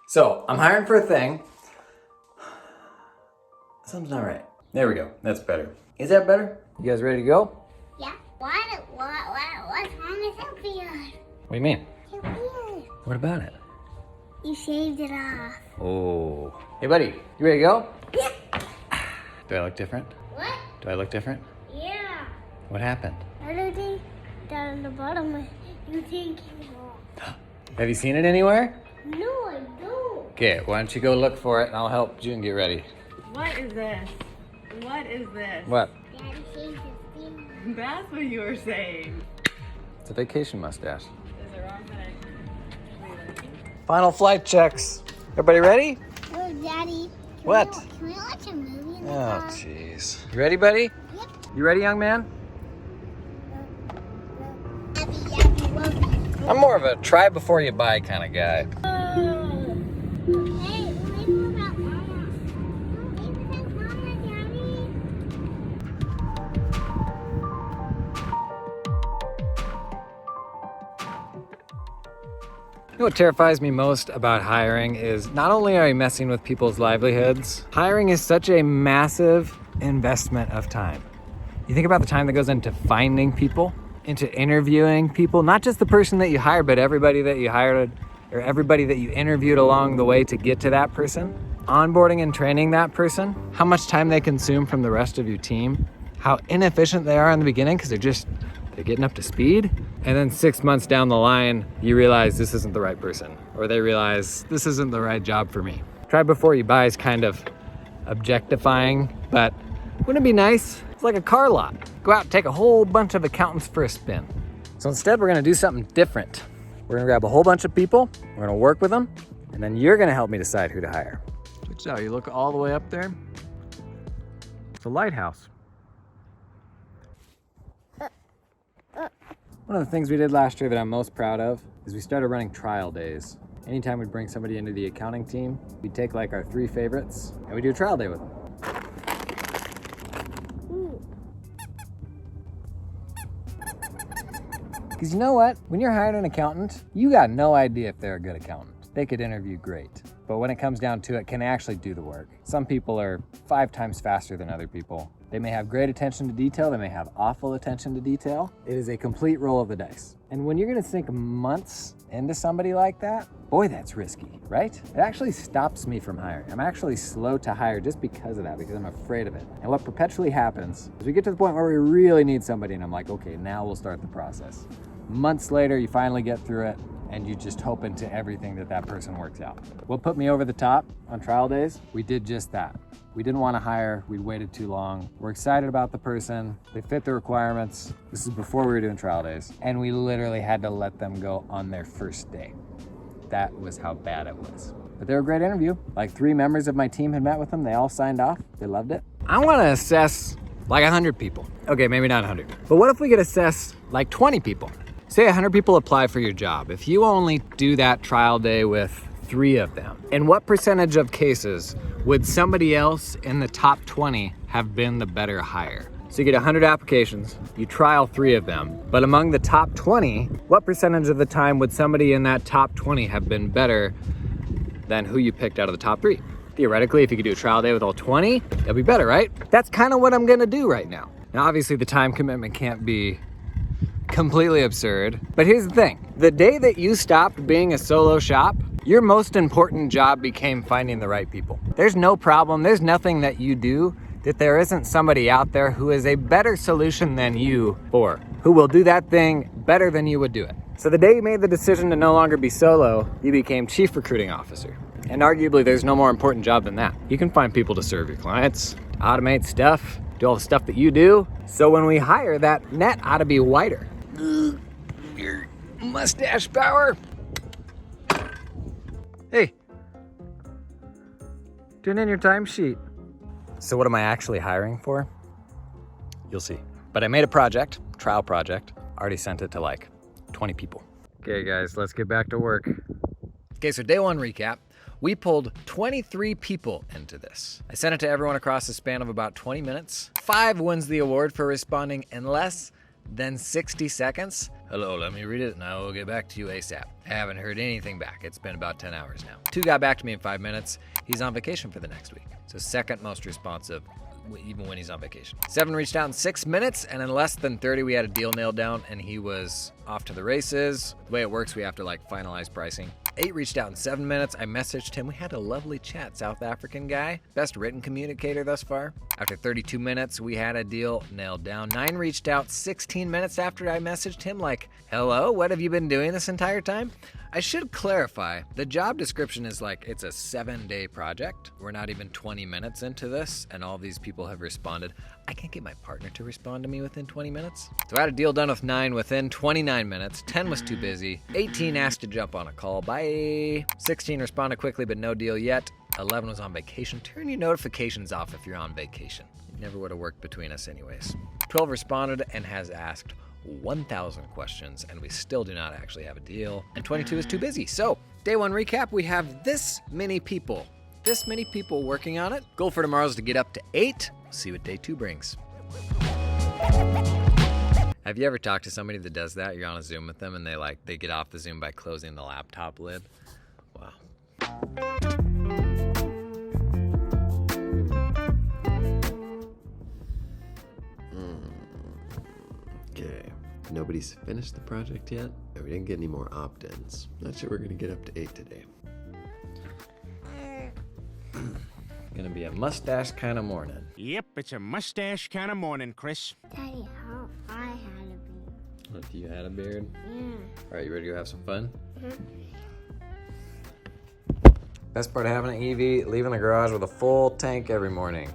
So I'm hiring for a thing. Something's not right. There we go. That's better. Is that better? You guys ready to go? Yeah. What's wrong with that beard? What do you mean? Your beard. What about it? You shaved it off. Oh. Hey, buddy. You ready to go? Yeah. Do I look different? What? Do I look different? Yeah. What happened? I don't think down on the bottom you think you Have you seen it anywhere? No, I don't. Okay, why don't you go look for it and I'll help June get ready. What is this? What is this? What? Daddy shaved his beard. That's what you were saying. It's a vacation mustache. Is it wrong that I... Final flight checks. Everybody ready? Oh, Daddy. What? Can we watch a movie in the Oh, car? jeez. You ready, buddy? Yep. You ready, young man? Yappy, yappy, I'm more of a try before you buy kind of guy. Hey, wait about Mama. Wait about Mama, Daddy. You know what terrifies me most about hiring is not only are you messing with people's livelihoods, hiring is such a massive investment of time. You think about the time that goes into finding people, into interviewing people, not just the person that you hired, but everybody that you hired or everybody that you interviewed along the way to get to that person, onboarding and training that person, how much time they consume from the rest of your team, how inefficient they are in the beginning because they're getting up to speed. And then 6 months down the line, you realize this isn't the right person, or they realize this isn't the right job for me. Try before you buy is kind of objectifying, but wouldn't it be nice? It's like a car lot. Go out and take a whole bunch of accountants for a spin. So instead, we're gonna do something different. We're gonna grab a whole bunch of people, we're gonna work with them, and then you're gonna help me decide who to hire. Check this out, you look all the way up there. It's a lighthouse. One of the things we did last year that I'm most proud of is we started running trial days. Anytime we'd bring somebody into the accounting team, we'd take like our 3 favorites and we'd do a trial day with them. Because you know what? When you're hiring an accountant, you got no idea if they're a good accountant. They could interview great, but when it comes down to it, can they actually do the work? Some people are 5 times faster than other people. They may have great attention to detail, they may have awful attention to detail. It is a complete roll of the dice. And when you're gonna sink months into somebody like that, boy, that's risky, right? It actually stops me from hiring. I'm actually slow to hire just because of that, because I'm afraid of it. And what perpetually happens is we get to the point where we really need somebody and I'm like, okay, now we'll start the process. Months later, you finally get through it and you just hope into everything that that person works out. What put me over the top on trial days? We did just that. We didn't want to hire, we waited too long. We're excited about the person, they fit the requirements. This is before we were doing trial days. And we literally had to let them go on their first day. That was how bad it was. But they were a great interview. Like 3 members of my team had met with them, they all signed off, they loved it. I want to assess like 100 people. Okay, maybe not 100. But what if we could assess like 20 people? Say 100 people apply for your job. If you only do that trial day with 3 of them, in what percentage of cases would somebody else in the top 20 have been the better hire? So you get 100 applications, you trial 3 of them, but among the top 20, what percentage of the time would somebody in that top 20 have been better than who you picked out of the top 3? Theoretically, if you could do a trial day with all 20, that'd be better, right? That's kind of what I'm gonna do right now. Now, obviously the time commitment can't be completely absurd, but here's the thing. The day that you stopped being a solo shop, your most important job became finding the right people. There's no problem, there's nothing that you do that there isn't somebody out there who is a better solution than you for, who will do that thing better than you would do it. So the day you made the decision to no longer be solo, you became chief recruiting officer. And arguably there's no more important job than that. You can find people to serve your clients, to automate stuff, do all the stuff that you do. So when we hire, that net ought to be wider. Your mustache power. Hey, turn in your timesheet. So what am I actually hiring for? You'll see. But I made a project, trial project, already sent it to like 20 people. Okay guys, let's get back to work. Okay, so day 1 recap. We pulled 23 people into this. I sent it to everyone across the span of about 20 minutes. 5 wins the award for responding in less Then 60 seconds. Hello, let me read it and I will get back to you ASAP. I haven't heard anything back. It's been about 10 hours now. 2 got back to me in 5 minutes. He's on vacation for the next week. So second most responsive, even when he's on vacation. 7 reached out in 6 minutes, and in less than 30, we had a deal nailed down, and he was off to the races. The way it works, we have to finalize pricing. 8 reached out in 7 minutes. I messaged him. We had a lovely chat. South African guy, best written communicator thus far. After 32 minutes, we had a deal nailed down. 9 reached out 16 minutes after I messaged him, hello, what have you been doing this entire time? I should clarify, the job description is it's a 7-day project. We're not even 20 minutes into this, and all these people have responded. I can't get my partner to respond to me within 20 minutes. So I had a deal done with 9 within 29 minutes. 10 was too busy. 18 asked to jump on a call. Bye. 16 responded quickly, but no deal yet. 11 was on vacation. Turn your notifications off if you're on vacation. It never would have worked between us anyways. 12 responded and has asked 1,000 questions, and we still do not actually have a deal. And 22 is too busy. So, day 1 recap, we have this many people working on it. Goal for tomorrow is to get up to 8. See what day 2 brings. Have you ever talked to somebody that does that? You're on a Zoom with them and they get off the Zoom by closing the laptop lid? Wow. Okay. Nobody's finished the project yet. And we didn't get any more opt-ins. Not sure we're gonna get up to 8 today. Gonna be a mustache kind of morning. Yep, it's a mustache kind of morning, Chris. Daddy, how I had a beard. What if you had a beard? Yeah. All right, you ready to go have some fun? Best part of having an EV, leaving the garage with a full tank every morning.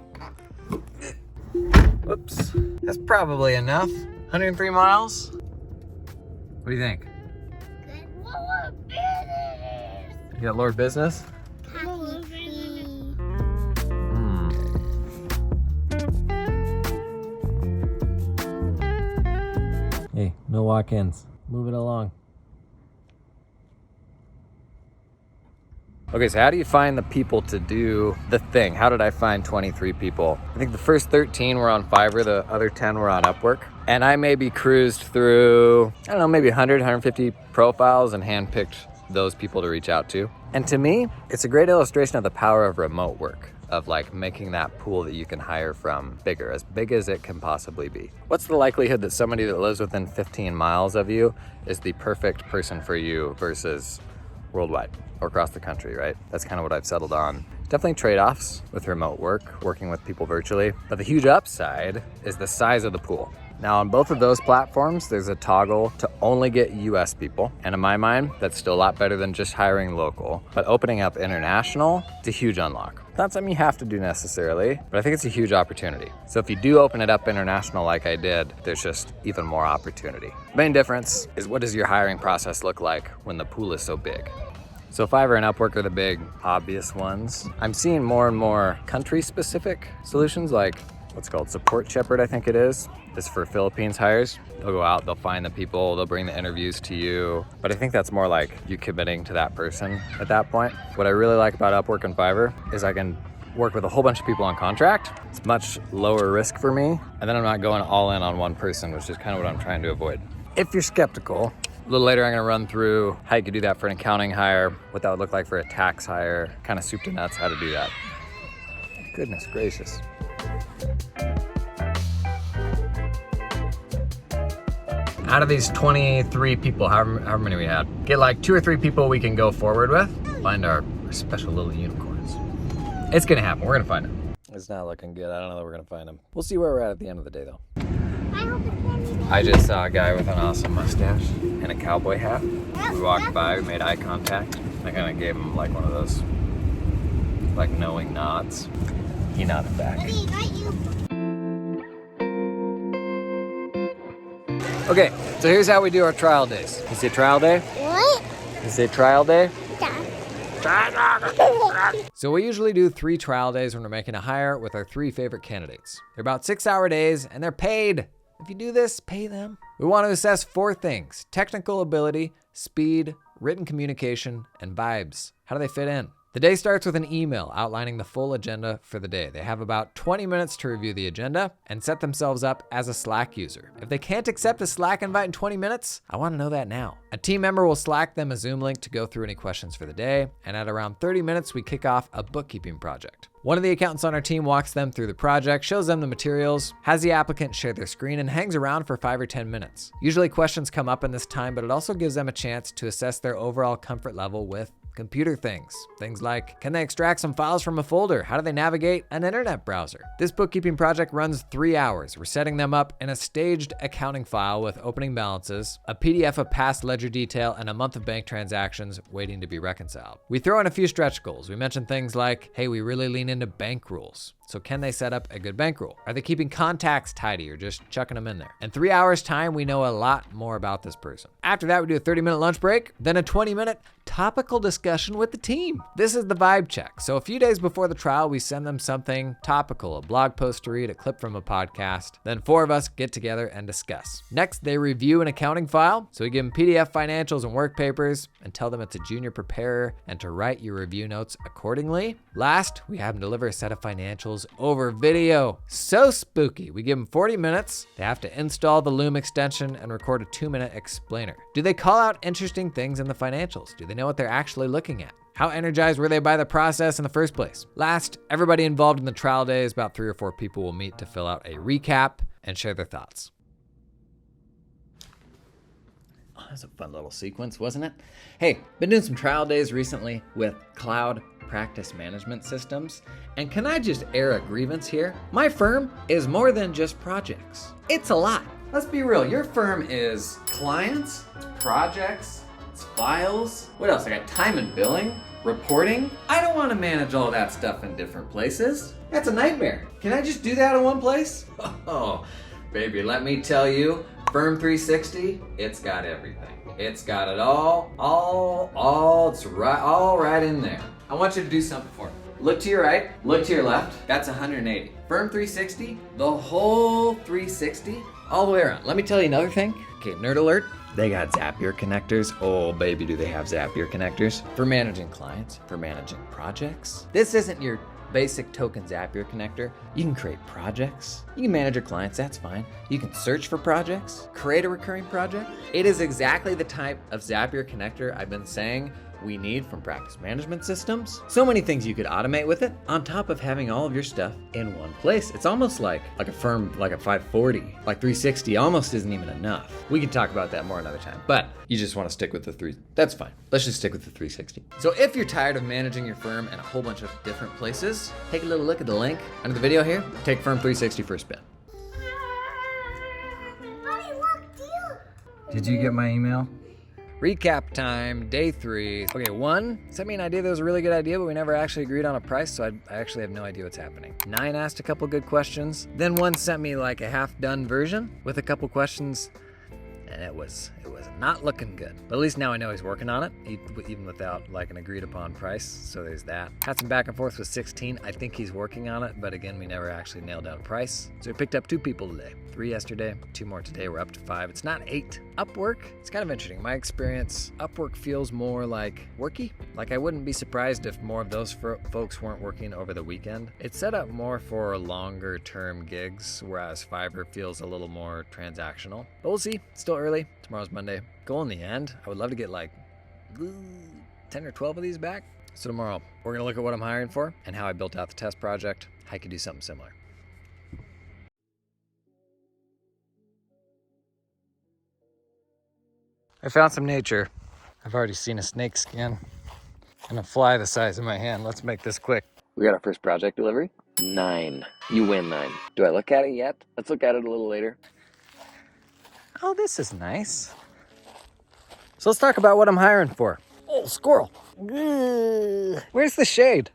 Whoops. That's probably enough. 103 miles? What do you think? Good. What beard it is? You got Lord Business? Hey, no walk-ins. Move it along. Okay, so how do you find the people to do the thing? How did I find 23 people? I think the first 13 were on Fiverr, the other 10 were on Upwork. And I maybe cruised through, I don't know, maybe 100, 150 profiles and handpicked those people to reach out to. And to me, it's a great illustration of the power of remote work, of making that pool that you can hire from bigger, as big as it can possibly be. What's the likelihood that somebody that lives within 15 miles of you is the perfect person for you versus worldwide or across the country, right? That's kind of what I've settled on. Definitely trade-offs with remote work, working with people virtually, but the huge upside is the size of the pool. Now on both of those platforms, there's a toggle to only get US people. And in my mind, that's still a lot better than just hiring local. But opening up international, it's a huge unlock. Not something you have to do necessarily, but I think it's a huge opportunity. So if you do open it up international like I did, there's just even more opportunity. The main difference is, what does your hiring process look like when the pool is so big? So Fiverr and Upwork are the big obvious ones. I'm seeing more and more country-specific solutions, like what's called Support Shepherd, I think it is for Philippines hires. They'll go out, they'll find the people, they'll bring the interviews to you. But I think that's more like you committing to that person at that point. What I really like about Upwork and Fiverr is I can work with a whole bunch of people on contract. It's much lower risk for me. And then I'm not going all in on one person, which is kind of what I'm trying to avoid. If you're skeptical, a little later I'm gonna run through how you could do that for an accounting hire, what that would look like for a tax hire, kind of soup to nuts how to do that. Goodness gracious. Out of these 23 people, however many we had, get like 2 or 3 people we can go forward with, find our special little unicorns. It's gonna happen, we're gonna find them. It's not looking good, I don't know that we're gonna find them. We'll see where we're at the end of the day though. I hope it's candy. I just saw a guy with an awesome mustache and a cowboy hat. We walked by, we made eye contact. I kind of gave him like one of those knowing nods. He nodded back. Daddy, got you. Okay, so here's how we do our trial days. You say trial day? What? You say trial day? Dad. So we usually do 3 trial days when we're making a hire with our 3 favorite candidates. They're about 6-hour days and they're paid. If you do this, pay them. We want to assess 4 things: technical ability, speed, written communication, and vibes. How do they fit in? The day starts with an email outlining the full agenda for the day. They have about 20 minutes to review the agenda and set themselves up as a Slack user. If they can't accept a Slack invite in 20 minutes, I want to know that now. A team member will Slack them a Zoom link to go through any questions for the day, and at around 30 minutes, we kick off a bookkeeping project. One of the accountants on our team walks them through the project, shows them the materials, has the applicant share their screen, and hangs around for 5 or 10 minutes. Usually questions come up in this time, but it also gives them a chance to assess their overall comfort level with computer things. Things like, can they extract some files from a folder? How do they navigate an internet browser? This bookkeeping project runs 3 hours. We're setting them up in a staged accounting file with opening balances, a PDF of past ledger detail, and a month of bank transactions waiting to be reconciled. We throw in a few stretch goals. We mention things like, hey, we really lean into bank rules. So can they set up a good bank rule? Are they keeping contacts tidy or just chucking them in there? In 3 hours time, we know a lot more about this person. After that, we do a 30-minute lunch break, then a 20-minute topical discussion with the team. This is the vibe check. So a few days before the trial, we send them something topical, a blog post to read, a clip from a podcast. Then 4 of us get together and discuss. Next, they review an accounting file. So we give them PDF financials and work papers and tell them it's a junior preparer and to write your review notes accordingly. Last, we have them deliver a set of financials over video. So spooky. We give them 40 minutes. They have to install the Loom extension and record a 2-minute explainer. Do they call out interesting things in the financials? Do they know what they're actually looking at? How energized were they by the process in the first place? Last, everybody involved in the trial days, about 3 or 4 people will meet to fill out a recap and share their thoughts. Oh, that was a fun little sequence, wasn't it? Hey, been doing some trial days recently with cloud practice management systems. And can I just air a grievance here? My firm is more than just projects. It's a lot. Let's be real. Your firm is clients, it's projects, it's files. What else? I got time and billing, reporting. I don't want to manage all that stuff in different places. That's a nightmare. Can I just do that in one place? Oh, baby, let me tell you, Firm 360, it's got everything. It's got it all right in there. I want you to do something for me. Look to your right, look to your left. That's 180. Firm 360, the whole 360, all the way around. Let me tell you another thing. Okay, nerd alert. They got Zapier connectors. Oh, baby, do they have Zapier connectors. For managing clients, for managing projects. This isn't your basic token Zapier connector. You can create projects. You can manage your clients, that's fine. You can search for projects, create a recurring project. It is exactly the type of Zapier connector I've been saying we need from practice management systems. So many things you could automate with it on top of having all of your stuff in one place. It's almost like a firm, like a 540, like 360 almost isn't even enough. We can talk about that more another time, but you just want to stick with the 3, that's fine. Let's just stick with the 360. So if you're tired of managing your firm in a whole bunch of different places, take a little look at the link under the video here. Take Firm 360 for a spin. Buddy, look, deal. Did you get my email? Recap time, day 3. Okay, 1 sent me an idea that was a really good idea, but we never actually agreed on a price, so I actually have no idea what's happening. 9 asked a couple good questions. Then 1 sent me like a half-done version with a couple questions, and it was not looking good. But at least now I know he's working on it, even without like an agreed upon price, so there's that. Had some back and forth with 16. I think he's working on it, but again, we never actually nailed down a price. So we picked up 2 people today. 3 yesterday, 2 more today. We're up to 5. It's not 8. Upwork, it's kind of interesting. My experience, Upwork feels more like worky. Like I wouldn't be surprised if more of those folks weren't working over the weekend. It's set up more for longer term gigs, whereas Fiverr feels a little more transactional. But we'll see, it's still early. Tomorrow's Monday. Goal in the end, I would love to get like 10 or 12 of these back. So tomorrow, we're gonna look at what I'm hiring for and how I built out the test project. I could do something similar. I found some nature. I've already seen a snake skin and a fly the size of my hand. Let's make this quick. We got our first project delivery. 9. You win 9. Do I look at it yet? Let's look at it a little later. Oh, this is nice. So let's talk about what I'm hiring for. Oh, squirrel. Where's the shade?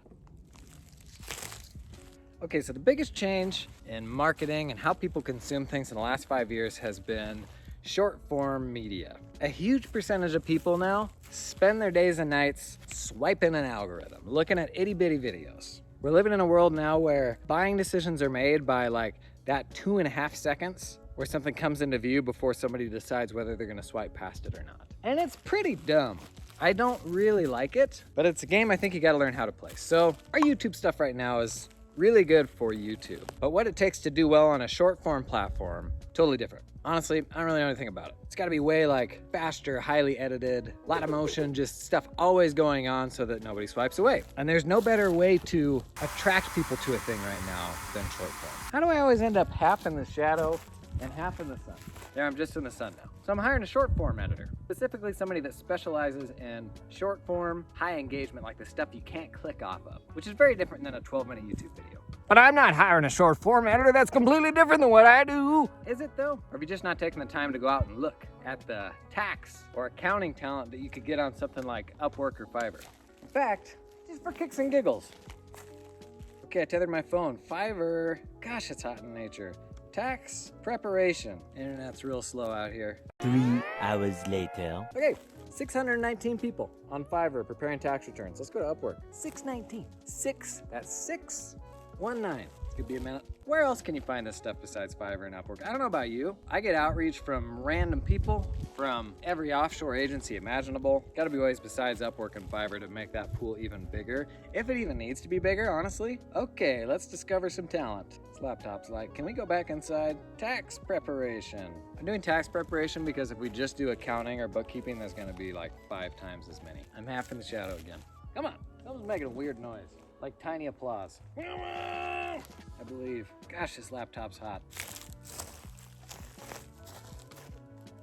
Okay, so the biggest change in marketing and how people consume things in the last 5 years has been short form media. A huge percentage of people now spend their days and nights swiping an algorithm, looking at itty bitty videos. We're living in a world now where buying decisions are made by like that 2.5 seconds where something comes into view before somebody decides whether they're gonna swipe past it or not. And it's pretty dumb. I don't really like it, but it's a game I think you gotta learn how to play. So our YouTube stuff right now is really good for YouTube, but what it takes to do well on a short form platform, totally different. Honestly, I don't really know anything about it. It's gotta be way like faster, highly edited, a lot of motion, just stuff always going on so that nobody swipes away. And there's no better way to attract people to a thing right now than short form. How do I always end up half in the shadow and half in the sun? There, I'm just in the sun now. So I'm hiring a short form editor, specifically somebody that specializes in short form, high engagement, like the stuff you can't click off of, which is very different than a 12-minute YouTube video. But I'm not hiring a short form editor. That's completely different than what I do. Is it though? Or have you just not taken the time to go out and look at the tax or accounting talent that you could get on something like Upwork or Fiverr? In fact, just for kicks and giggles. Okay, I tethered my phone. Fiverr, gosh, it's hot in nature. Tax preparation. Internet's real slow out here. 3 hours later. Okay, 619 people on Fiverr preparing tax returns. Let's go to Upwork. 619. That's 619. This could be a minute. Where else can you find this stuff besides Fiverr and Upwork? I don't know about you. I get outreach from random people from every offshore agency imaginable. Gotta be ways besides Upwork and Fiverr to make that pool even bigger. If it even needs to be bigger, honestly. Okay, let's discover some talent. This laptop's like, can we go back inside? Tax preparation. I'm doing tax preparation because if we just do accounting or bookkeeping, there's gonna be like 5 times as many. I'm half in the shadow again. Come on, someone's making a weird noise. Like tiny applause. I believe. Gosh, this laptop's hot.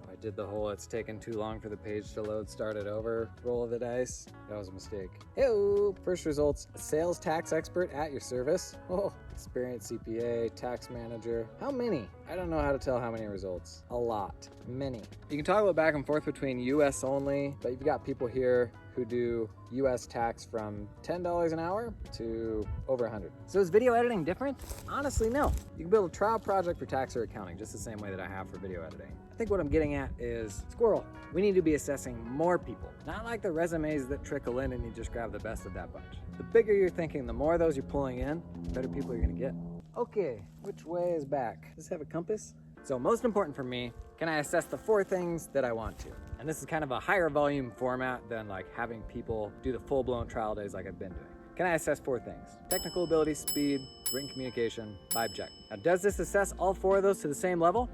I did the whole it's taken too long for the page to load, start it over roll of the dice. That was a mistake. Hey-o. First results, sales tax expert at your service. Oh, experienced CPA, tax manager. How many? I don't know how to tell how many results. A lot. Many. You can toggle it back and forth between US only, but you've got people here who do US tax from $10 an hour to over 100. So is video editing different? Honestly, no. You can build a trial project for tax or accounting just the same way that I have for video editing. I think what I'm getting at is squirrel. We need to be assessing more people, not like the resumes that trickle in and you just grab the best of that bunch. The bigger you're thinking, the more of those you're pulling in, the better people you're gonna get. Okay, which way is back? Does this have a compass? So most important for me, can I assess the 4 things that I want to? And this is kind of a higher volume format than like having people do the full-blown trial days like I've been doing. Can I assess 4 things? Technical ability, speed, written communication, vibe check. Now, does this assess all 4 of those to the same level?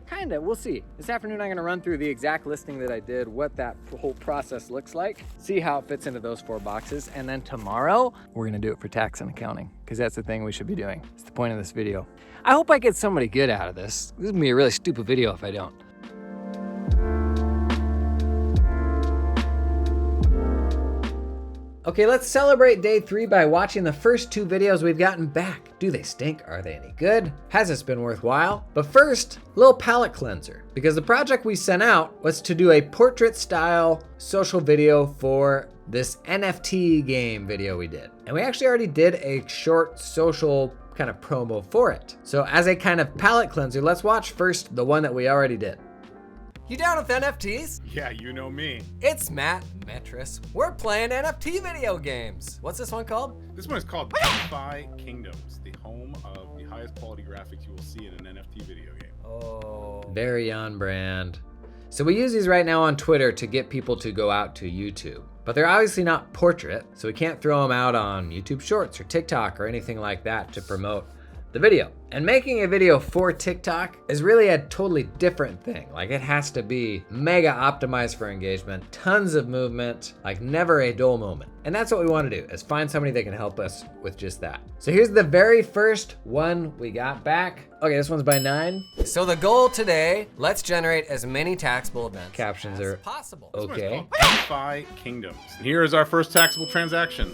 Kinda, we'll see. This afternoon I'm gonna run through the exact listing that I did, what that whole process looks like, see how it fits into those 4 boxes, and then tomorrow, we're gonna do it for tax and accounting, because that's the thing we should be doing. It's the point of this video. I hope I get somebody good out of this. This is gonna be a really stupid video if I don't. Okay, let's celebrate day 3 by watching the first 2 videos we've gotten back. Do they stink? Are they any good? Has this been worthwhile? But first, a little palate cleanser, because the project we sent out was to do a portrait style social video for this NFT game video we did. And we actually already did a short social kind of promo for it. So as a kind of palate cleanser, let's watch first the one that we already did. You down with NFTs? Yeah, you know me. It's Matt Metris. We're playing NFT video games. What's this one called? This one is called DeFi Kingdoms, the home of the highest quality graphics you will see in an NFT video game. Oh. Very on brand. So we use these right now on Twitter to get people to go out to YouTube. But they're obviously not portrait, so we can't throw them out on YouTube Shorts or TikTok or anything like that to promote the video. And making a video for TikTok is really a totally different thing. Like, it has to be mega optimized for engagement, tons of movement, like never a dull moment. And that's what we want to do, is find somebody that can help us with just that. So here's the very first one we got back. Okay, this one's by 9. So the goal today, let's generate as many taxable events captions as possible. Okay. DeFi Kingdoms. And here is our first taxable transaction.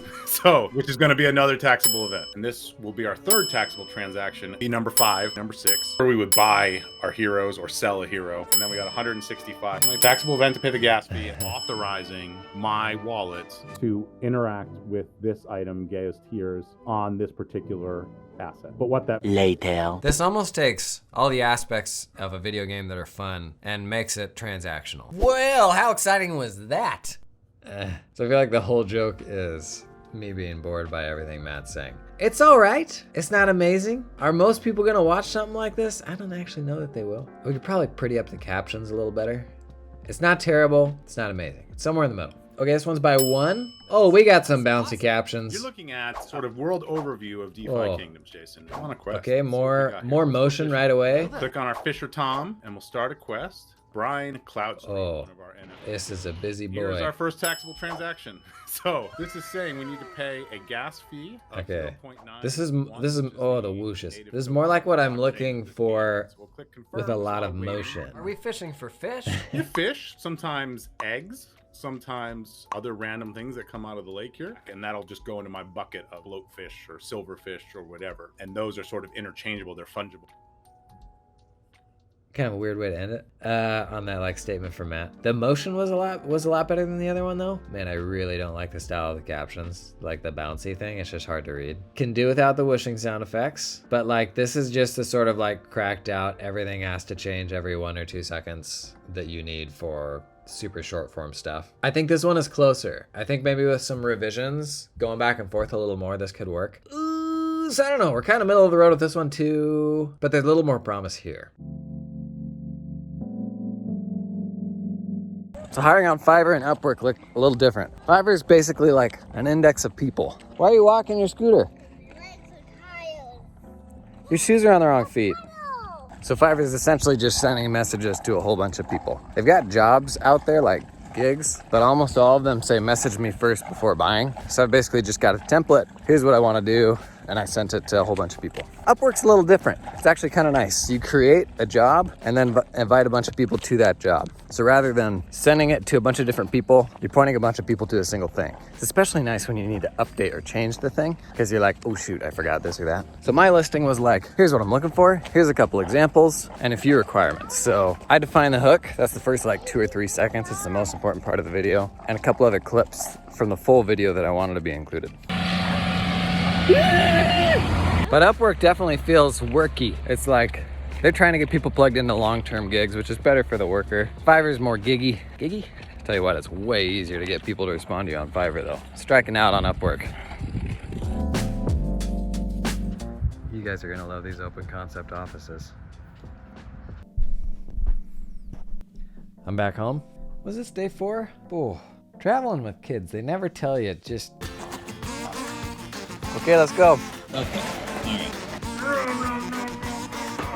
Which is going to be another taxable event. And this will be our 3rd taxable transaction. Number 5, number 6, where we would buy our heroes or sell a hero. And then we got 165. My taxable event to pay the gas fee, authorizing my wallet to interact with this item, Gaia's Tears, on this particular asset. But what that Later. This almost takes all the aspects of a video game that are fun and makes it transactional. Well, how exciting was that? So I feel like the whole joke is me being bored by everything Matt's saying. It's all right. It's not amazing. Are most people gonna watch something like this? I don't actually know that they will. We could probably pretty up the captions a little better. It's not terrible, it's not amazing. It's somewhere in the middle. Okay, this one's by 1. Oh, we got some bouncy captions. You're looking at sort of world overview of DeFi Kingdoms, Jason. On a quest. Okay, more motion right away. Click on our Fisher Tom, and we'll start a quest. Brian Clout. Oh, this is a busy boy. Here's our first taxable transaction. So this is saying we need to pay a gas fee of okay. 0.9. This is oh, the whooshes. This is more like what I'm looking for with a lot of motion. Are we fishing for fish? You fish, sometimes eggs, sometimes other random things that come out of the lake here, and that'll just go into my bucket of bloatfish or silverfish or whatever. And those are sort of interchangeable. They're fungible. Kind of a weird way to end it on that like statement from Matt. The motion was a lot better than the other one though. Man, I really don't like the style of the captions, like the bouncy thing. It's just hard to read. Can do without the whooshing sound effects, but like this is just the sort of like cracked out, everything has to change every 1 or 2 seconds that you need for super short form stuff. I think this one is closer. I think maybe with some revisions, going back and forth a little more, this could work. Ooh, so I don't know. We're kind of middle of the road with this one too, but there's a little more promise here. So hiring on Fiverr and Upwork look a little different. Fiverr is basically like an index of people. Why are you walking your scooter? Legs are tired. Your shoes are on the wrong feet. Oh, So Fiverr is essentially just sending messages to a whole bunch of people. They've got jobs out there like gigs, but almost all of them say message me first before buying. So I've basically just got a template. Here's what I want to do. And I sent it to a whole bunch of people. Upwork's a little different. It's actually kind of nice. You create a job and then invite a bunch of people to that job. So rather than sending it to a bunch of different people, you're pointing a bunch of people to a single thing. It's especially nice when you need to update or change the thing because you're like, oh shoot, I forgot this or that. So my listing was like, here's what I'm looking for. Here's a couple examples and a few requirements. So I define the hook. That's the first like 2 or 3 seconds. It's the most important part of the video. And a couple other clips from the full video that I wanted to be included. But Upwork definitely feels worky. It's like they're trying to get people plugged into long-term gigs, which is better for the worker. Fiverr's more giggy. Giggy? Tell you what, it's way easier to get people to respond to you on Fiverr though. Striking out on Upwork. You guys are gonna love these open concept offices. I'm back home. Was this day 4? Oh, traveling with kids, they never tell you, just... Okay, let's go. Okay.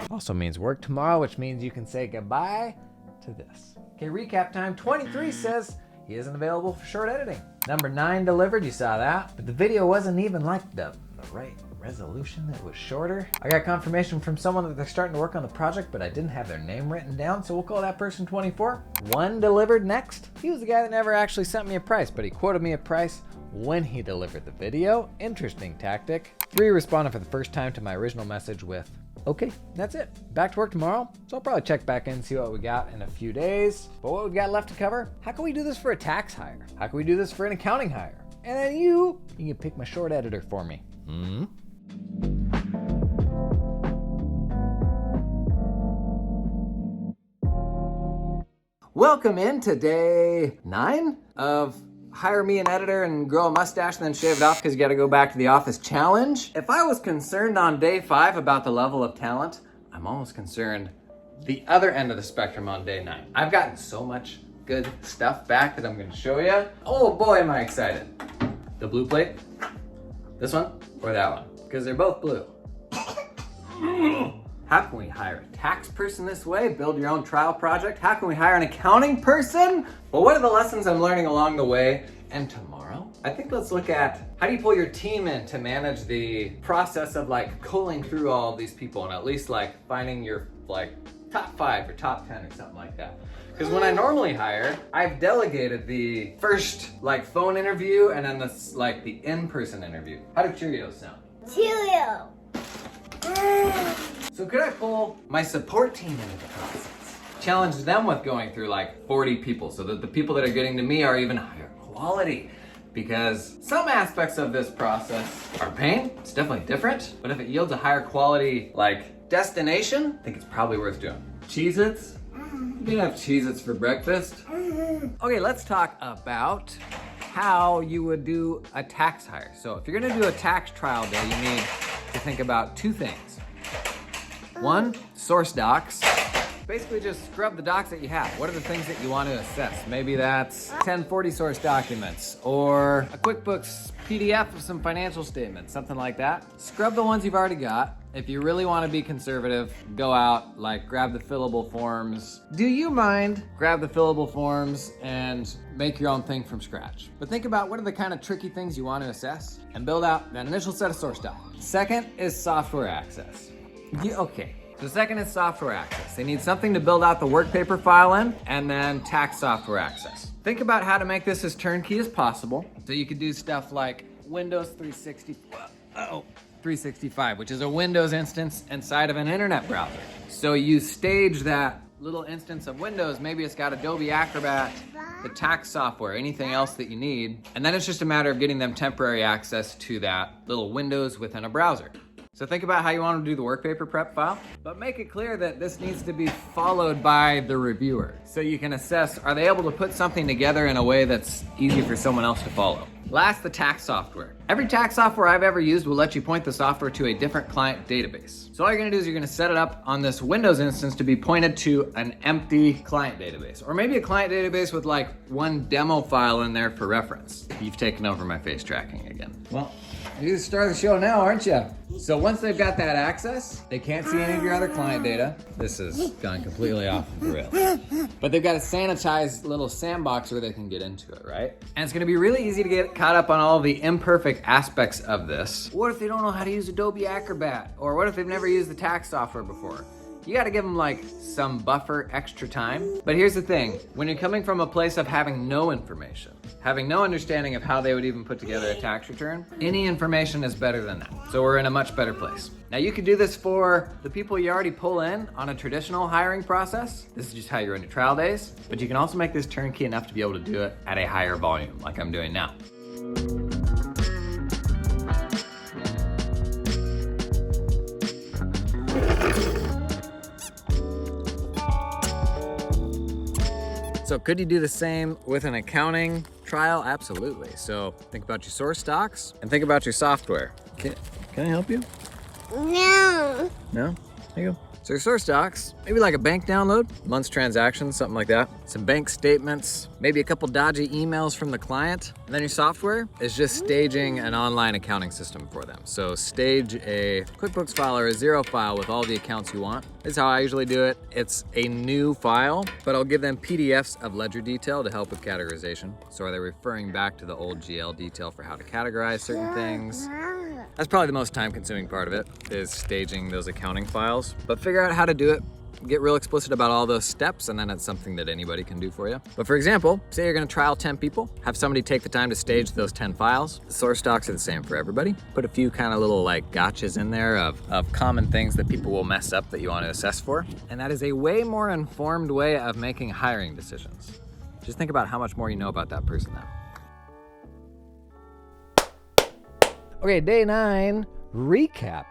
Also means work tomorrow, which means you can say goodbye to this. Okay, recap time. 23 says he isn't available for short editing. Number 9 delivered, you saw that. But the video wasn't even like the right resolution, it was shorter. I got confirmation from someone that they're starting to work on the project, but I didn't have their name written down, so we'll call that person 24. 1 delivered next. He was the guy that never actually sent me a price, but he quoted me a price when he delivered the video. Interesting tactic. 3 responded for the first time to my original message with, okay, that's it. Back to work tomorrow. So I'll probably check back in and see what we got in a few days. But what we've got left to cover, how can we do this for a tax hire? How can we do this for an accounting hire? And then you can pick my short editor for me. Welcome in to day 9 of hire me an editor and grow a mustache and then shave it off because you got to go back to the office challenge. If I was concerned on day 5 about the level of talent, I'm almost concerned the other end of the spectrum on day 9. I've gotten so much good stuff back that I'm going to show you. Oh boy, am I excited. The blue plate, this one or that one, because they're both blue. How can we hire a tax person this way? Build your own trial project? How can we hire an accounting person? Well, what are the lessons I'm learning along the way? And tomorrow, I think let's look at how do you pull your team in to manage the process of like culling through all of these people and at least like finding your like top 5 or top 10 or something like that. Because when I normally hire, I've delegated the first like phone interview and then this like the in-person interview. How do Cheerios sound? Cheerio. So could I pull my support team into the process? Challenge them with going through like 40 people so that the people that are getting to me are even higher quality. Because some aspects of this process are pain, it's definitely different, but if it yields a higher quality like destination, I think it's probably worth doing. Cheez-Its? You can have Cheez-Its for breakfast. Okay, let's talk about how you would do a tax hire. So if you're gonna do a tax trial day, you need to think about 2 things. 1, source docs. Basically just scrub the docs that you have. What are the things that you want to assess? Maybe that's 1040 source documents or a QuickBooks PDF of some financial statements, something like that. Scrub the ones you've already got. If you really want to be conservative, go out, like grab the fillable forms. Do you mind? Grab the fillable forms and make your own thing from scratch. But think about what are the kind of tricky things you want to assess and build out that initial set of source documents. Second is software access. Okay. So second is software access. They need something to build out the work paper file in, and then tax software access. Think about how to make this as turnkey as possible. So you could do stuff like Windows 365, which is a Windows instance inside of an internet browser. So you stage that little instance of Windows, maybe it's got Adobe Acrobat, the tax software, anything else that you need, and then it's just a matter of getting them temporary access to that little Windows within a browser. So think about how you want to do the work paper prep file, but make it clear that this needs to be followed by the reviewer. So you can assess, are they able to put something together in a way that's easy for someone else to follow? Last, the tax software. Every tax software I've ever used will let you point the software to a different client database. So all you're gonna do is you're gonna set it up on this Windows instance to be pointed to an empty client database, or maybe a client database with like one demo file in there for reference. You've taken over my face tracking again. Well, you're the star of the show now, aren't you? So once they've got that access, they can't see any of your other client data. This has gone completely off the rails. But they've got a sanitized little sandbox where they can get into it, right? And it's gonna be really easy to get caught up on all the imperfect aspects of this. What if they don't know how to use Adobe Acrobat? Or what if they've never used the tax software before? You gotta give them like some buffer extra time. But here's the thing, when you're coming from a place of having no information, having no understanding of how they would even put together a tax return, any information is better than that. So we're in a much better place. Now you could do this for the people you already pull in on a traditional hiring process. This is just how you run your trial days, but you can also make this turnkey enough to be able to do it at a higher volume like I'm doing now. So could you do the same with an accounting trial? Absolutely. So think about your source docs and think about your software. Can I help you? No. No? There you go. So your source docs, maybe like a bank download, month's transactions, something like that. Some bank statements, maybe a couple dodgy emails from the client. And then your software is just staging an online accounting system for them. So stage a QuickBooks file or a Xero file with all the accounts you want. This is how I usually do it. It's a new file, but I'll give them PDFs of ledger detail to help with categorization. So are they referring back to the old GL detail for how to categorize certain things? That's probably the most time-consuming part of it, is staging those accounting files. But figure out how to do it, get real explicit about all those steps, and then it's something that anybody can do for you. But for example, say you're gonna trial 10 people, have somebody take the time to stage those 10 files. The source docs are the same for everybody. Put a few kind of little like gotchas in there of common things that people will mess up that you want to assess for. And that is a way more informed way of making hiring decisions. Just think about how much more you know about that person now. Okay, day 9, recap.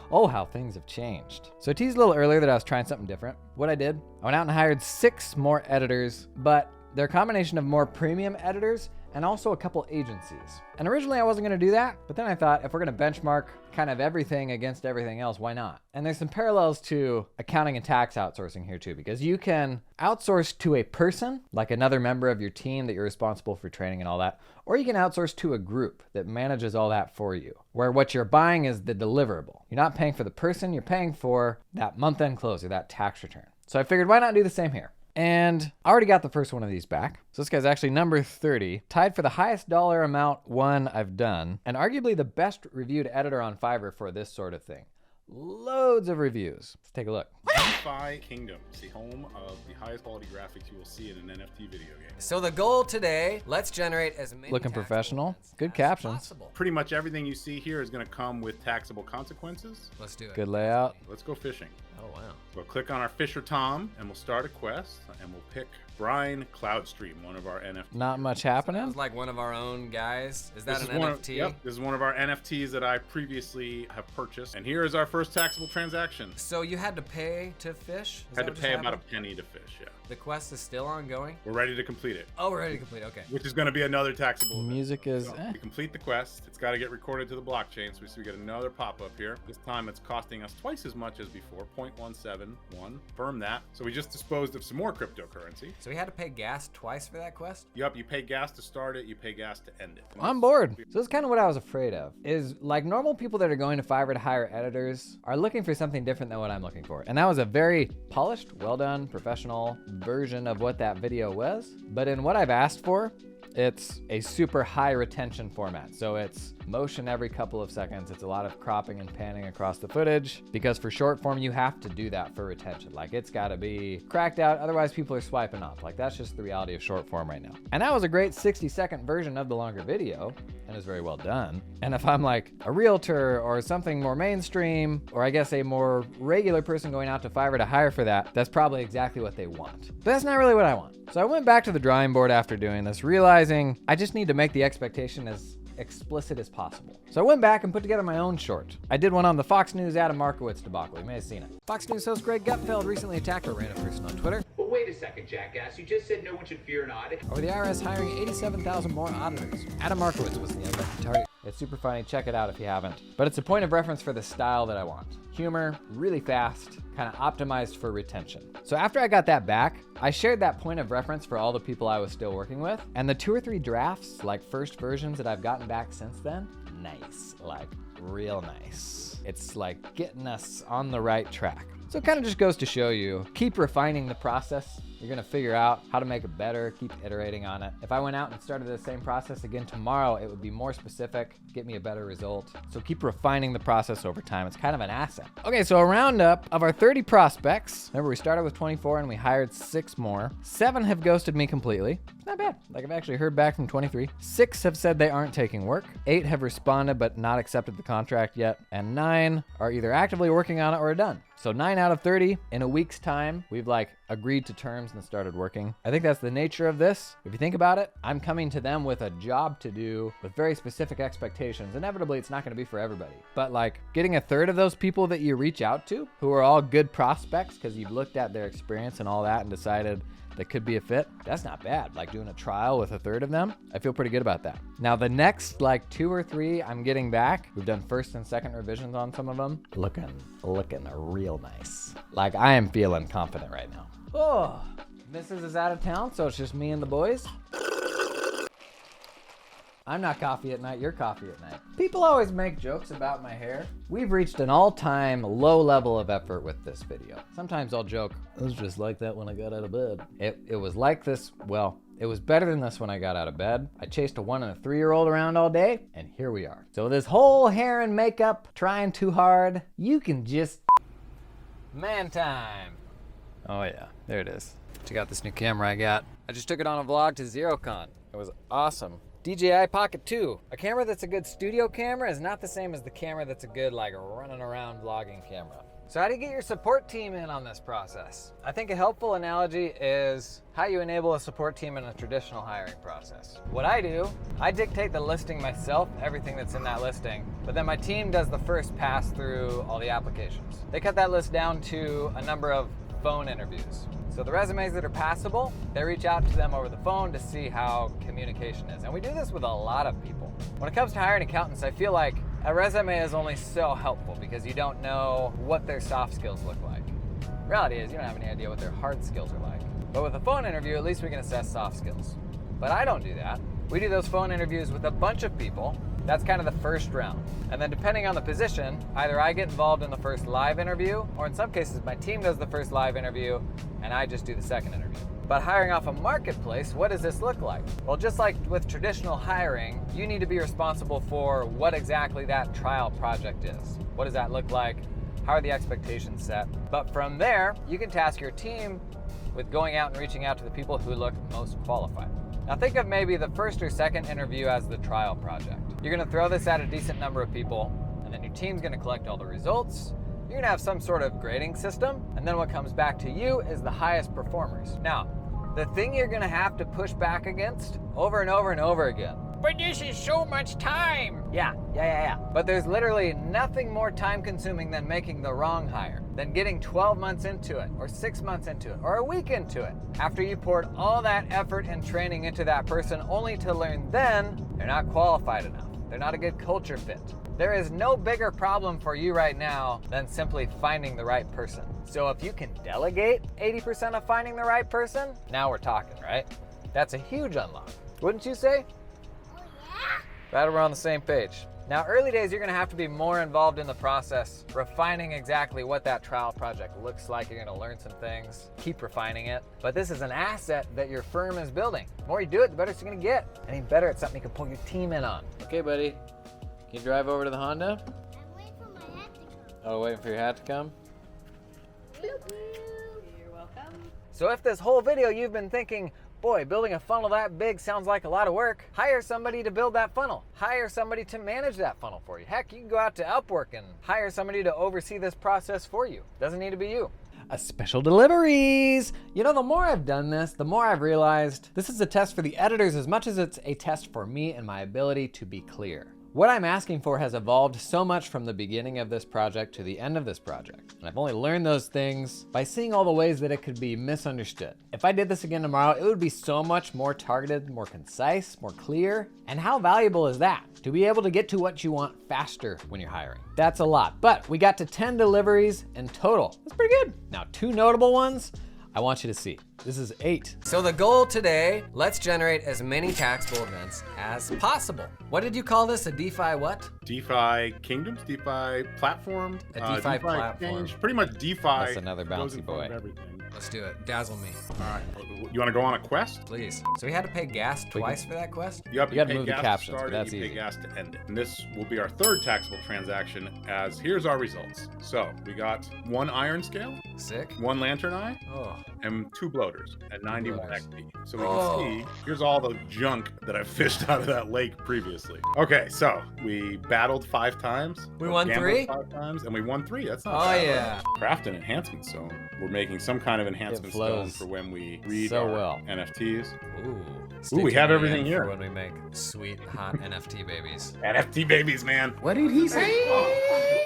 Oh, how things have changed. So I teased a little earlier that I was trying something different. What I did, I went out and hired 6 more editors, but they're a combination of more premium editors and also a couple agencies. And originally I wasn't gonna do that, but then I thought if we're gonna benchmark kind of everything against everything else, why not? And there's some parallels to accounting and tax outsourcing here too, because you can outsource to a person, like another member of your team that you're responsible for training and all that, or you can outsource to a group that manages all that for you, where what you're buying is the deliverable. You're not paying for the person, you're paying for that month-end close or that tax return. So I figured why not do the same here? And I already got the first one of these back. So this guy's actually number 30, tied for the highest dollar amount one I've done, and arguably the best reviewed editor on Fiverr for this sort of thing. Loads of reviews. Let's take a look. DeFi Kingdoms, the home of the highest quality graphics you will see in an NFT video game. So the goal today, let's generate as many Looking professional. Good captions. Pretty much everything you see here is going to come with taxable consequences. Let's do it. Good layout. Let's go fishing. Oh, wow. We'll click on our Fisher Tom and we'll start a quest and we'll pick Brian Cloudstream, one of our NFTs. Not much happening. Sounds like one of our own guys. Is that This an is NFT? Yep, this is one of our NFTs that I previously have purchased. And here is our first first taxable transaction. So you had to pay to fish? Is Had that to what just pay about a happened? penny to fish, yeah. The quest is still ongoing? We're ready to complete it, Oh, we're ready to complete, okay. which is going to be another taxable event. Music is. So we complete the quest. It's got to get recorded to the blockchain, so we get another pop-up here. This time it's costing us twice as much as before, 0.171. Confirm that. So we just disposed of some more cryptocurrency. So we had to pay gas twice for that quest? Yup, you pay gas to start it, you pay gas to end it. I'm bored. So that's kind of what I was afraid of, is like normal people that are going to Fiverr to hire editors are looking for something different than what I'm looking for. And that was a very polished, well done, professional version of what that video was. But in what I've asked for, it's a super high retention format. So it's motion every couple of seconds. It's a lot of cropping and panning across the footage, because for short form, you have to do that for retention. Like it's gotta be cracked out, otherwise people are swiping off. Like that's just the reality of short form right now. And that was a great 60-second version of the longer video, and is very well done. And if I'm like a realtor or something more mainstream, or I guess a more regular person going out to Fiverr to hire for that, that's probably exactly what they want. But that's not really what I want. So I went back to the drawing board after doing this, realizing I just need to make the expectation as explicit as possible. So I went back and put together my own short. I did one on the Fox News Adam Markowitz debacle. You may have seen it. Fox News host Greg Gutfeld recently attacked a random person on Twitter But wait a second, jackass. You just said no one should fear an audit. over the IRS hiring 87,000 more auditors. Adam Markowitz was the unlucky target. It's super funny. Check it out if you haven't. But it's a point of reference for the style that I want. Humor, really fast, kind of optimized for retention. So after I got that back, I shared that point of reference for all the people I was still working with. And the 2 or 3 drafts, like first versions that I've gotten back since then, nice, like real nice. It's like getting us on the right track. So it kind of just goes to show you, keep refining the process. You're gonna figure out how to make it better, keep iterating on it. If I went out and started the same process again tomorrow, it would be more specific, get me a better result. So keep refining the process over time. It's kind of an asset. Okay, so a roundup of our 30 prospects. Remember, we started with 24 and we hired 6 more. 7 have ghosted me completely. It's not bad. Like I've actually heard back from 23. 6 have said they aren't taking work. 8 have responded but not accepted the contract yet. And 9 are either actively working on it or are done. So 9 out of 30 in a week's time, we've like agreed to terms and started working. I think that's the nature of this. If you think about it, I'm coming to them with a job to do with very specific expectations. Inevitably, it's not gonna be for everybody. But like getting a third of those people that you reach out to, who are all good prospects because you've looked at their experience and all that and decided that could be a fit, that's not bad. Like doing a trial with a third of them, I feel pretty good about that. Now the next like 2 or 3 I'm getting back, we've done first and second revisions on some of them, looking real nice. Like I am feeling confident right now. Oh, Mrs. is out of town, so it's just me and the boys. I'm not coffee at night, you're coffee at night. People always make jokes about my hair. We've reached an all-time low level of effort with this video. Sometimes I'll joke, it was just like that when I got out of bed. It was like this, well, it was better than this when I got out of bed. I chased a 1 and a 3-year-old around all day, and here we are. So this whole hair and makeup, trying too hard, you can just... Man time. Oh yeah, there it is. Check out this new camera I got. I just took it on a vlog to ZeroCon. It was awesome. DJI Pocket 2. A camera that's a good studio camera is not the same as the camera that's a good like running around vlogging camera. So how do you get your support team in on this process? I think a helpful analogy is how you enable a support team in a traditional hiring process. What I do, I dictate the listing myself, everything that's in that listing, but then my team does the first pass through all the applications. They cut that list down to a number of phone interviews. So the resumes that are passable, they reach out to them over the phone to see how communication is. And we do this with a lot of people. When it comes to hiring accountants, I feel like a resume is only so helpful because you don't know what their soft skills look like. Reality is you don't have any idea what their hard skills are like. But with a phone interview, at least we can assess soft skills. But I don't do that. We do those phone interviews with a bunch of people. That's kind of the first round. And then depending on the position, either I get involved in the first live interview, or in some cases my team does the first live interview and I just do the second interview. But hiring off a marketplace, what does this look like? Well, just like with traditional hiring, you need to be responsible for what exactly that trial project is. What does that look like? How are the expectations set? But from there, you can task your team with going out and reaching out to the people who look most qualified. Now think of maybe the first or second interview as the trial project. You're gonna throw this at a decent number of people, and then your team's gonna collect all the results. You're gonna have some sort of grading system, and then what comes back to you is the highest performers. Now, the thing you're gonna have to push back against over and over and over again but this is so much time. Yeah. But there's literally nothing more time consuming than making the wrong hire, than getting 12 months into it, or 6 months into it, or a week into it, after you poured all that effort and training into that person only to learn then they're not qualified enough. They're not a good culture fit. There is no bigger problem for you right now than simply finding the right person. So if you can delegate 80% of finding the right person, now we're talking, right? That's a huge unlock. Wouldn't you say? Oh, yeah? Glad we're on the same page. Now, early days, you're gonna have to be more involved in the process, refining exactly what that trial project looks like. You're gonna learn some things, keep refining it. But this is an asset that your firm is building. The more you do it, the better it's gonna get. And even better, it's something you can pull your team in on. Okay, buddy. Can you drive over to the Honda? I'm waiting for my hat to come. Oh, waiting for your hat to come? You're welcome. So if this whole video you've been thinking, boy, building a funnel that big sounds like a lot of work, hire somebody to build that funnel. Hire somebody to manage that funnel for you. Heck, you can go out to Upwork and hire somebody to oversee this process for you. Doesn't need to be you. Special deliveries. You know, the more I've done this, the more I've realized this is a test for the editors as much as it's a test for me and my ability to be clear. What I'm asking for has evolved so much from the beginning of this project to the end of this project. And I've only learned those things by seeing all the ways that it could be misunderstood. If I did this again tomorrow, it would be so much more targeted, more concise, more clear. And how valuable is that? To be able to get to what you want faster when you're hiring. That's a lot, but we got to 10 deliveries in total. That's pretty good. Now, 2 notable ones I want you to see. This is 8. So the goal today, let's generate as many taxable events as possible. What did you call this? A DeFi what? DeFi kingdoms, DeFi platform, A DeFi platform. exchange, pretty much DeFi. That's another goes bouncy in front of boy. everything. Let's do it. Dazzle me. All right, you want to go on a quest? Please. So we had to pay gas twice for that quest? Yep, You gotta pay move the gas captions, to start but it, that's you easy. pay gas to end it. And this will be our third taxable transaction as here's our results. So we got 1 iron scale, Sick. 1 lantern eye, Oh. and 2 bloaters at 91 Bloaters. XP. So we Oh. can see, here's all the junk that I fished out of that lake previously. Okay, so we battled 5 times. We won gambled 3? 5 times, and we won 3. That's not Oh bad. yeah. Craft an enhancement stone. We're making some kind of enhancement stone flows for when we read so our well. NFTs. Ooh. Ooh, we have everything here. When we make sweet, hot NFT babies. NFT babies, man. What did he say?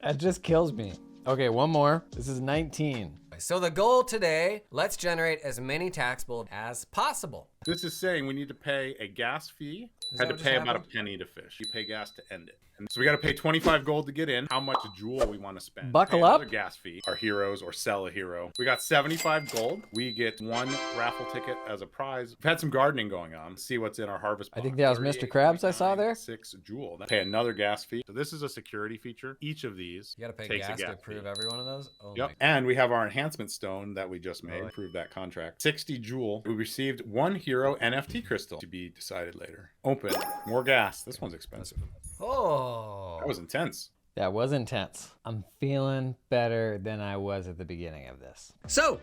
That just kills me. Okay, one more. This is 19. So the goal today, let's generate as many taxable as possible. This is saying we need to pay a gas fee. Is Had that to what pay just about a happened? penny to fish. You pay gas to end it. And so we got to pay 25 gold to get in. How much jewel we want to spend? Buckle Pay up. another gas fee. Our heroes or sell a hero. We got 75 gold. We get 1 raffle ticket as a prize. We've had some gardening going on. See what's in our harvest I box. think that was Mr. Krabs I saw there. 6 jewel. Pay another gas fee. So this is a security feature. Each of these You gotta pay takes gas a to gas approve fee. every one of those? Oh Yep. my- And we have our enhancement stone that we just made. Really? Approve that contract. 60 jewel. We received 1 hero NFT crystal to be decided later. Open. More gas. This one's expensive. Oh. That was intense. That was intense. I'm feeling better than I was at the beginning of this. So,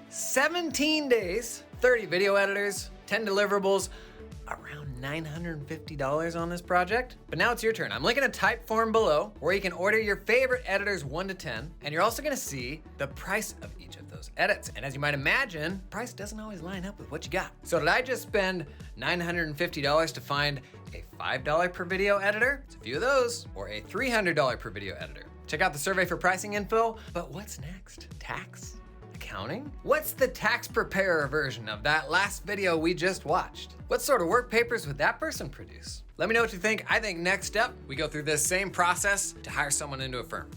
17 days, 30 video editors, 10 deliverables, around $950 on this project. But now it's your turn. I'm linking a type form below where you can order your favorite editors 1 to 10, and you're also gonna see the price of each of those edits. And as you might imagine, price doesn't always line up with what you got. So did I just spend $950 to find a $5 per video editor? It's a few of those, or a $300 per video editor. Check out the survey for pricing info. But what's next? Tax? Accounting? What's the tax preparer version of that last video we just watched? What sort of work papers would that person produce? Let me know what you think. I think next step, we go through this same process to hire someone into a firm.